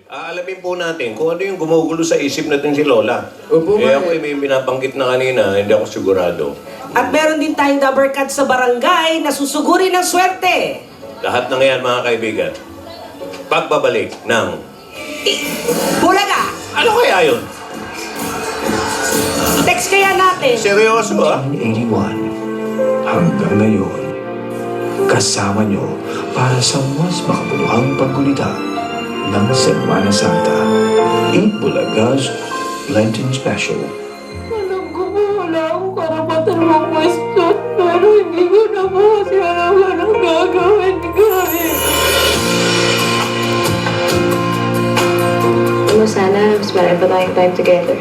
Aalamin po natin kung ano yung gumugulo sa isip natin si Lola. Opo, Ako may binabanggit na kanina, hindi ako sigurado. At meron din tayong number card sa barangay na susugurin ng swerte. Lahat ng yan, mga kaibigan. Pagbabalik ng... Bulaga! Ano kaya yun? Text kaya natin. Seryoso, ah? 1981 hanggang ngayon, kasama nyo para sa mas makabuluhang paggulita ng Semana Santa. 8 Bulagas Lenten Special. Alam ko po, wala akong karapatan mag-question, pero hindi ko na po kasi alam anong gagawin ko eh. Sana, mas marami pa tayong time together.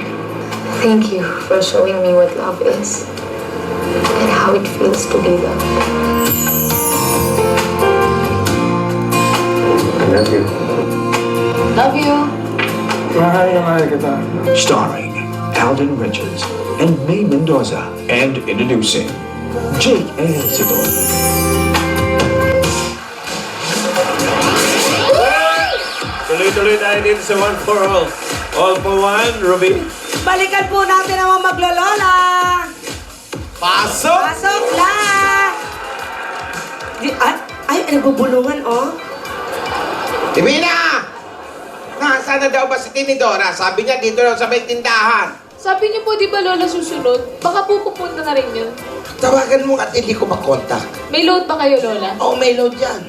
Thank you for showing me what love is and how it feels to be loved. I love you. Love you! Mahal na mahal kita. Starring Alden Richards and May Mendoza. And introducing Jake El Sidon. Tuloy-tuloy tayo dito sa One for All. All for One, Ruby. Balikan po natin ang mga maglolola. Pasok! Pasok na! Ay, nagbubulungan, oh. Timina! Nasaan na daw ba si Tinidora? Sabi niya dito daw sa may tindahan. Sabi niyo po, di ba Lola susunod? Baka po pupunta na rin yun. Tawagan mo at hindi ko makontak. May load ba kayo, Lola? Oo, may load yan.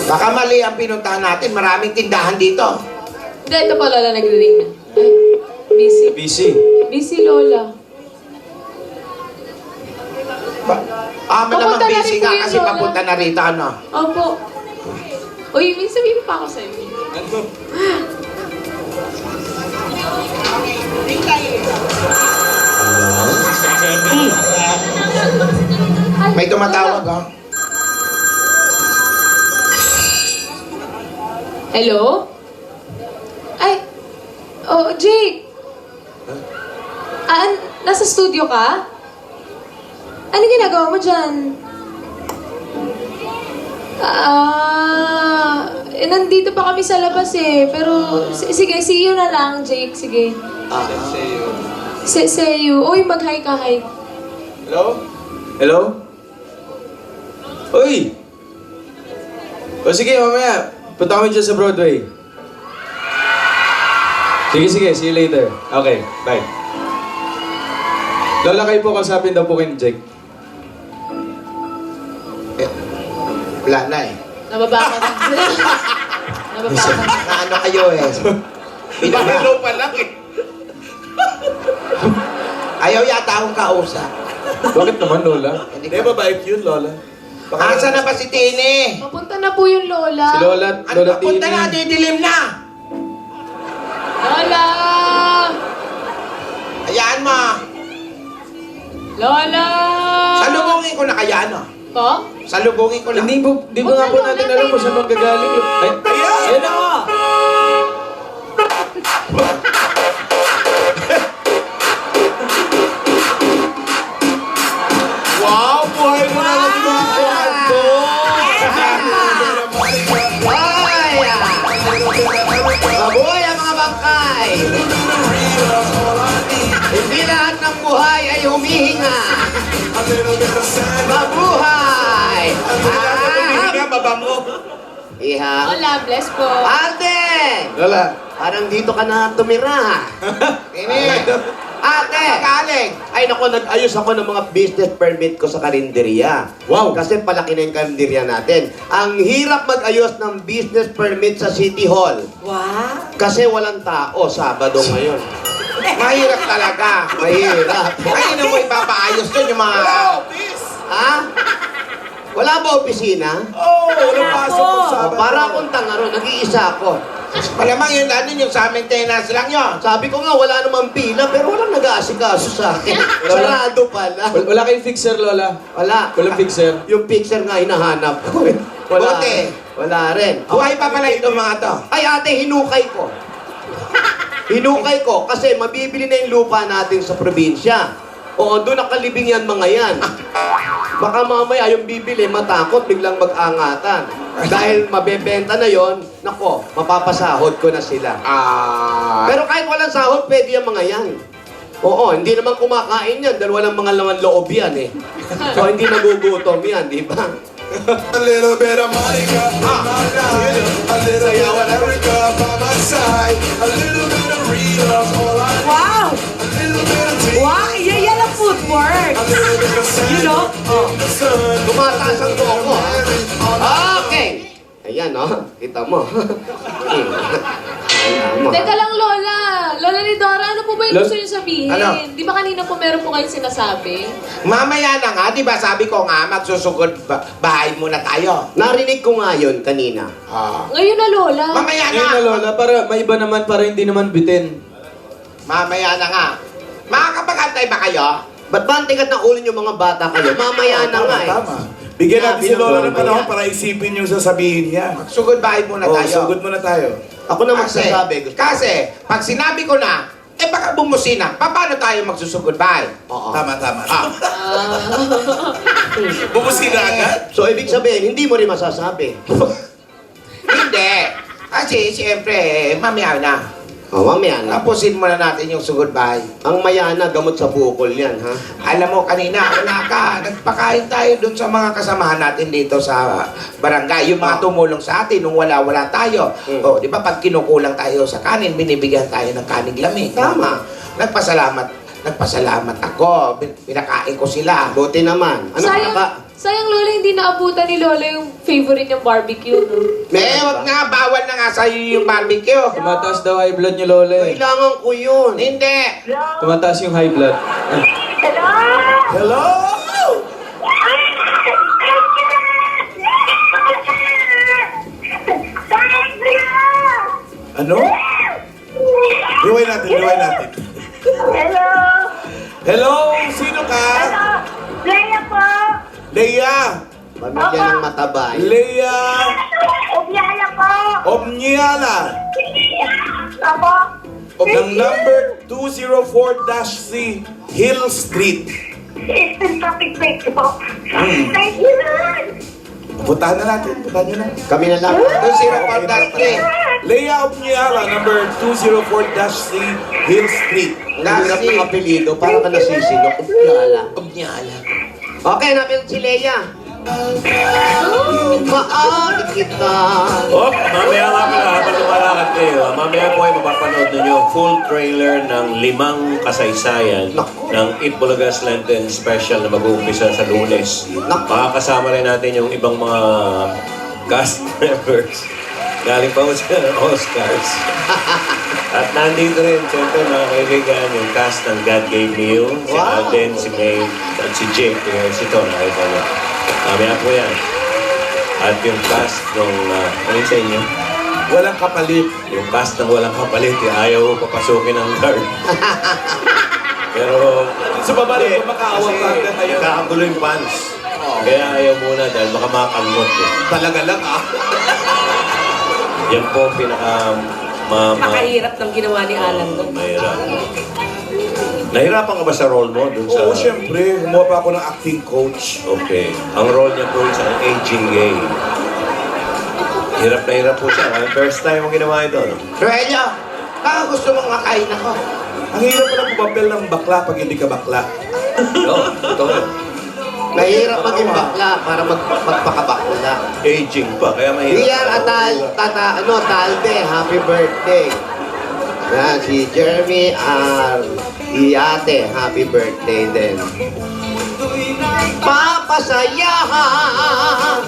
Baka mali ang pinuntahan natin. Maraming tindahan dito. Hindi, ito pa Lola nagre-ring na. Ay, busy. Busy. Busy, Lola. Malamang Papunta na busy rin po nga yun, kasi Lola. papunta na rito, ano? Opo. Uy, may sabihin pa ako sa inyo. May tumatawag, oh. Hello? Ay, oh, Jake. Nasa studio ka? Ano ginagawa mo dyan? Nandito pa kami sa labas eh. Pero, sige, see you na lang, Jake. Sige. See you. Uy, mag-hi ka, hi. Hello? Hello? Uy! O sige, mamaya. Punta kami dyan sa Broadway. Sige, see you later. Okay, bye. Lola, kayo po kasapin daw po kay Jake. Wala na eh. Nababa ka na. Nababa ka na. Na ano kayo eh. Pinagalaw pa lang eh. Ayaw yata akong kausap. Bakit naman, Lola? Hindi Di ba bait yun, Lola? Asa na ba si Tini? Papunta na po yung Lola. Si Lola, Ano Lola ba? Punta Tini. na, didilim na. Lola! Hayaan mo. Lola! Salubungin ko na kaya ano? Po? Salubungin ko na. Hindi ba nga po natin alam kung saan magagaling yun? Ay, ayan na! Wow! Buhay mo na lang yung mga kwarto! Mabuhay ang mga bangkay! Hindi lahat ng buhay ay humihinga! Mabuhay! Mabango. Iha! Lola, bless po. Ate! Lola, Parang dito ka na tumira. Ate! Galing! Ay naku, nag-ayos ako ng mga business permit ko sa karinderya. Wow! Kasi palaki na yung karinderya natin. Ang hirap mag-ayos ng business permit sa City Hall. Wow. Kasi walang tao, Sabado ngayon. Mahirap talaga. Mahirap. Ay, na mo ipapaayos yun yung mga... Ha? Wala ba opisina? walang pasok po. Para akong tanga ron, nag-iisa ako. Malamang yun, ano yung sa maintenance lang yun. Sabi ko nga, wala namang pila, pero walang nag-aasikaso sa akin. Sarado pala. Wala kayong fixer, Lola? Wala. Walang fixer? Yung picture nga hinahanap ko. Wala. Buti. Wala rin. Buhay pa pala itong mga to. Ay ate, hinukay ko. Hinukay ko kasi mabibili na yung lupa natin sa probinsya. Oo, doon nakalibing yan mga yan. Baka mamaya yung bibili, matakot, biglang mag-angatan. Dahil mabebenta na yon, nako, mapapasahod ko na sila. Pero kahit walang sahod, pwede yung mga yan. Oo, hindi naman kumakain yan dahil walang mga laman loob yan eh. So hindi magugutom yan, di ba? A little bit of Monica by my side, a little bit of Erica by my side, a little bit of Rita, all I need, Wow! a little bit of tea, Wow! Yan ang footwork! a little bit of sand, You know? in the sun. Tumataas ang toko. Okay! Ayan, oh. Kita mo. Ayan mo. Teka lang, Lola. Lola ni Dora, ano po ba yung gusto niyo sabihin? Ano? Di ba kanina po meron po kayong sinasabi? Mamaya na nga, di ba sabi ko nga, magsusugod bahay muna tayo. Narinig ko nga yun kanina. Ngayon na, Lola. Mamaya na. Ngayon na, Lola, para may iba naman, para hindi naman bitin. Mamaya na nga. Makakapag-antay ba kayo? Ba't ba ang tigat ng ulo yung mga bata kayo? Mamaya na nga eh. Tama. Bigyan natin si Sinabi ng Lola ng mamaya. panahon para isipin yung sasabihin niya. Sugod bahay muna Oh, tayo. sugod muna tayo. Ako na magsasabi. Gusto Kasi, pag sinabi ko na, baka bumusina, paano tayo magsusugod bahay? Oo. Tama. Bumusina agad? So, ibig sabihin, hindi mo rin masasabi. Hindi. Kasi, siyempre, mamaya na. O, mamaya na. Tapusin muna natin yung sugod bahay. Ang mayana, gamot sa bukol yan, ha? Alam mo, kanina, wala ka. Nagpakain tayo dun sa mga kasamahan natin dito sa barangay. Yung mga tumulong sa atin nung wala tayo. O, di ba, pag kinukulang tayo sa kanin, binibigyan tayo ng kaning lamig. Tama. Nagpasalamat ako. Pinakain ko sila. Buti naman. Ano Sayang, Lola, hindi naabutan ni Lola yung favorite niyang barbecue, no? Wag nga, bawal na nga sa'yo yung barbecue. Tumataas daw high blood niyo, Lola eh. Kailangan ko yun. Hindi. Tumataas yung high blood. Hello? Ano? Rewind natin. Hello! Hello? Sino ka? Leia po! Leia! Pamilya ng matabay. Leia Ubyala po! Omniala Opo! ng number 204-C Hill Street. Eastern Traffic Break po. Thank you, Lord! Puntahan na natin. Puntahan nyo na. Kami na lang. 204-3. Leia Omniala, number 204-C Hill Street. Nahirap ng apelido, parang ka nasisilok. Ubyala. Omniala. Okay, napin si Leia. Maaari kita. Oh, mamaya nga pala, habang lumalakad kayo, mamaya po ay mapapanood ninyo ang full trailer ng 5 kasaysayan ng Itbulagas Lenten Special na mag-uumpisa sa Lunes. Makakasama rin natin yung ibang mga cast members. Galing pa sa Oscars. At nandito rin, siyempre, mga kaibigan, yung cast ng God Gave Me You, si Alden, si May, at si Jake, si Tom, nakita niyo. Mamaya po yan. At yung cast ng, ano yun sa inyo? Walang kapalit. Yung cast ng walang kapalit, ayaw papasukin ng guard. Pero, Sa baba rin, kasi makaawa ka hanggang ngayon. nagkakagulo yung fans. Kaya ayaw muna dahil baka makakalmot eh. Talaga lang Yan po ang pinaka... Napakahirap ng ginawa ni Alan doon. Mahirap. Nahirapan ka ba sa role mo dun sa... Oo, syempre. Gumawa pa ako ng acting coach. Okay. Ang role niya po sa aging gay. Hirap na hirap po siya. First time mo ginawa ito, no? Roelio, baka gusto mong makain ako. Ang hirap pala pumapel ng bakla pag hindi ka bakla. No, totoo. Mahirap maging bakla para magpakabakla. Aging pa, kaya mahirap. Rian Talde, happy birthday. Yan, si Jeremy Iyate, happy birthday din. Papasayahan!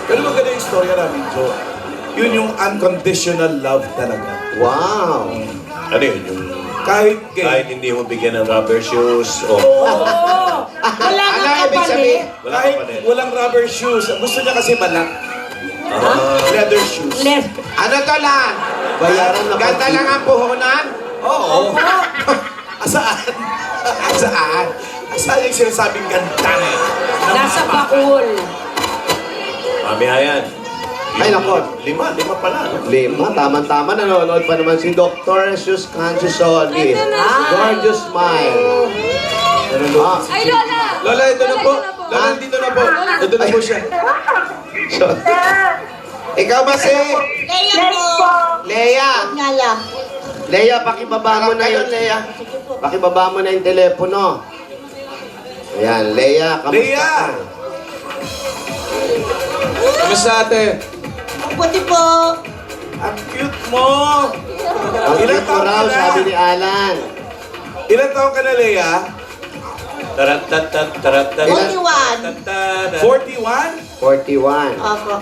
Pero maganda yung istorya namin, Joe. Yun yung unconditional love talaga. Wow! Ano yun? Yung Kahit kahit gay, hindi mo bigyan ng rubber shoes o Wala Ano nga ibig sabihin? kapalit. wala kahit ka pa din. walang rubber shoes, ang gusto niya kasi balat. Leather shoes. Ano to lang? Bayaran na Ganda lang ang puhunan? Oo. Asaan? Saan? Asaan yung sinasabing ganda na yun? Nasa bakul. Mamaya yan. Ay, nako. 5 pala, no? 5, tama-tama, nanonood pa naman si Dr. Jesus Canciusoli. Ito na siya. Gorgeous smile. Ah, Ay, Lola! Lola, ito na po. Lola, dito na po. Ito na po siya. ikaw ba si Yes po. Lea? Nga lang. Lea, pakibaba mo na yung Lea. Pakibaba mo na yung telepono. Ayan, Lea, kamusta Lea! ka? Kamusta ate? Puti po. Ang cute mo! Ang Ilang cute mo taon raw, ka na? sabi ni Alan. Ilan taon ka na, Lea? Tarat-tat-tat-tarat-tat. 41. 41? 41. Opo.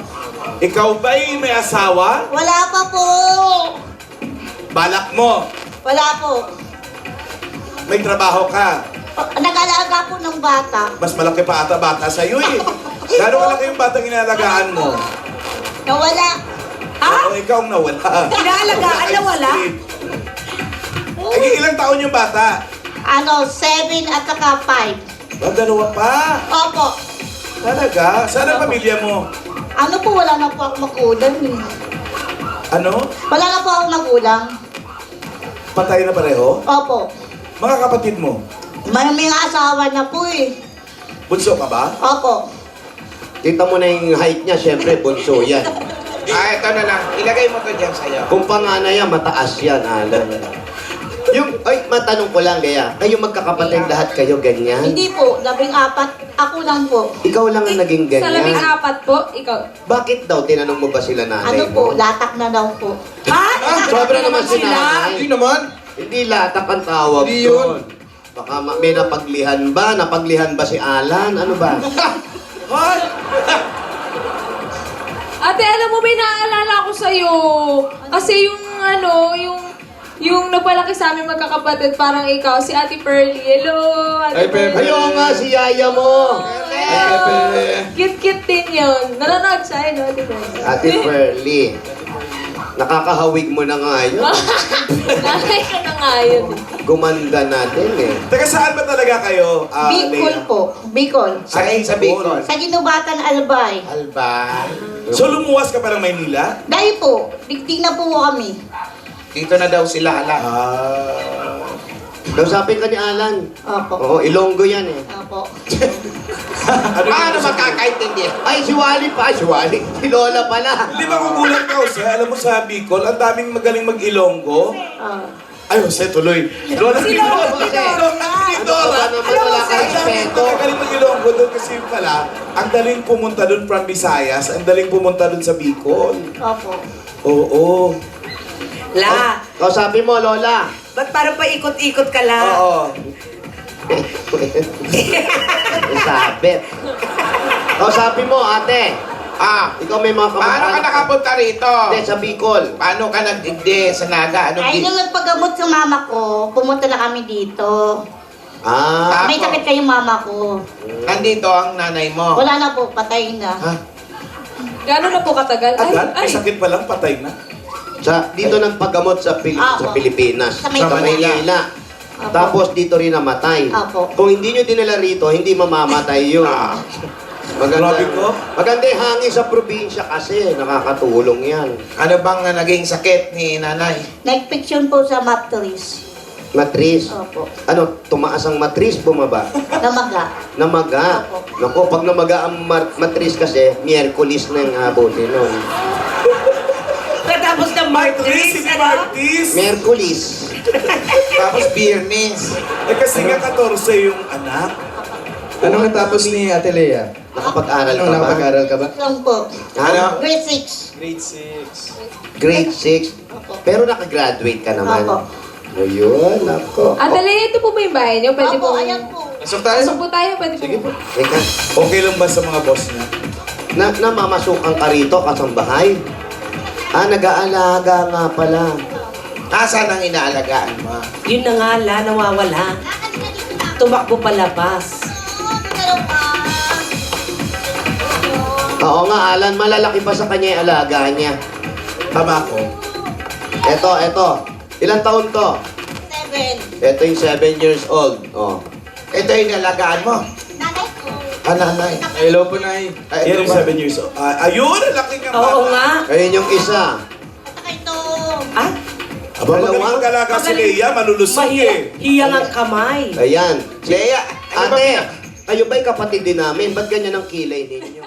Ikaw ba'y may asawa? Wala pa po. Balak mo. Wala po. May trabaho ka. Nag-alaga po ng bata. Mas malaki pa ata bata sa'yo eh. Gano'ng kalaki yung batang inalagaan mo? Nawala. O ikaw ang nawala. Inaalagaan na wala? Ay, ilang taon yung bata? 7 at saka 5. Dalawa pa. Opo. Talaga? Saan ang pamilya mo? Wala na po ako magulang eh. Ano? Wala na po ako magulang. Patay na pareho? Opo. Mga kapatid mo? May mga asawa na po eh. Bunso ka ba? Opo. Kita mo na yung height niya, syempre, bunso yan. Ito na lang. Ilagay mo to dyan sa'yo. Kung panganay yan, mataas yan, Alan. Matanong ko lang, Lea. Kayo magkakapatid lahat kayo ganyan? Hindi po. 14. Ako lang po. Ikaw lang ang naging Sa labing ganyan. apat po, ikaw. Bakit daw? Tinanong mo ba sila nanay Ano mo? po? Latak na daw po. Ha? Sobra naman si nanay. Hindi naman. Hindi latak ang tawag Hindi yun. doon. Baka may napaglihan ba? Napaglihan ba si Alan? Ano ba? Hoy! Ate, alam mo, may naaalala ko sa'yo. Kasi yung nagpalaki sa amin magkakapatid, parang ikaw, si Ate Pearly. Hello, Ay, Ate Pepe. Pearly. Ayaw nga si Yaya mo. Cute-cute din yun. Nanonood siya, no, Ate Pearly? Ate Pearly. Nakakahawig mo na nga yun. Nanay ka na nga yun. Gumanda natin eh. Taga saan ba talaga kayo, Bicol Lea? po. Bicol. Sa Bicol. Sa Ginubatan, Albay. Albay. So lumuwas ka pa ng Maynila? Dahil po, digdig na po kami. Dito na daw sila, ala. Kausapin ka ni Alan. Opo. Oo, Ilonggo yan eh. Opo. Paano magkakaintindi? Ay, si Wally pa. Ay, si Wally. Si Lola pala. Hindi ba kukulang ka, Jose? Alam mo sa Bicol, ang daming magaling mag-Ilonggo. Ay, Jose, tuloy. Lola, Si Lola, si Lola. Ano ba naman wala ka respeto? Ang galing mag-Ilonggo doon kasi pala, ang daling pumunta doon from Visayas, ang daling pumunta doon sa Bicol. Opo. Oo. La, Kausapin mo, Lola. ba't parang paikot-ikot ka la? Oo. Isabet. Kausapin mo, ate. Ikaw may mga Paano ka kamag-anak. nakapunta rito? Hindi, sa Bicol. Paano ka nagdigdi sa Naga? Ay, nung nagpagamot sa mama ko, pumunta na kami dito. Ah. May sakit kayong mama ko. Nandito ang nanay mo. Wala na po, patay na. Gano'n na po katagal? Agad? Ay, sakit pa lang, patay na. Dito nagpagamot sa Apo. Pilipinas. Sa Sa Maynila. Maynila. Apo. Tapos dito rin namatay. Apo. Kung hindi nyo dinala rito, hindi mamamatay yun. Grabe ko. Maganda yung hangin sa probinsya kasi. Nakakatulong yan. Ano bang naging sakit ni nanay? Nag-fiction po sa matris. Matris. Opo. Ano, tumaas ang matris, bumaba? Namaga. Namaga. Opo. Naku, pag namaga ang matris kasi, Miyerkules na yung abutin nun. Katapos ng Martis, Martis, hindi ano? Martis. Miyerkules. Tapos Biyernes. Eh kasi nga 14 yung anak. Anong natapos ni Ate Lea? Nakapag-aral ka Anong ba? nakapag-aral ka ba? Lang po. Ano? Grade 6. Grade 6. Grade 6. Opo. Pero nakagraduate ka naman. Opo. Ayun, ako. Ate Lea, ito po ba yung bahay niyo? Pwede Opo, po. ayan po. Pasok tayo. Pasok po tayo, pwede Sige po. po. Teka, Okay lang ba sa mga boss niya? namamasukan ka rito, kasambahay? Nag-aalaga nga pala. Asan ang inaalagaan mo? Yun na nga la, nawawala. Tumakbo palabas. Oo nga, Alan, malalaki pa sa kanya yung alaga niya. Tama ko. Eto. Ilang taon to? 7. Ito yung 7 years old. Oh. Ito yung inaalagaan mo. Nanay ko. Nanay. Hello po, Nay. Yan yung 7 years old. Ayun, ang laki nga Oo nga. Ayun yung isa. Ito. Ah, Aba, magaling mag-alaga si Lea, malulusog eh. hiyang ang kamay. Ayan. Lea, Ano ba Ate, kayo ba'y kapatid din namin? Ba't ganyan ang kilay ninyo?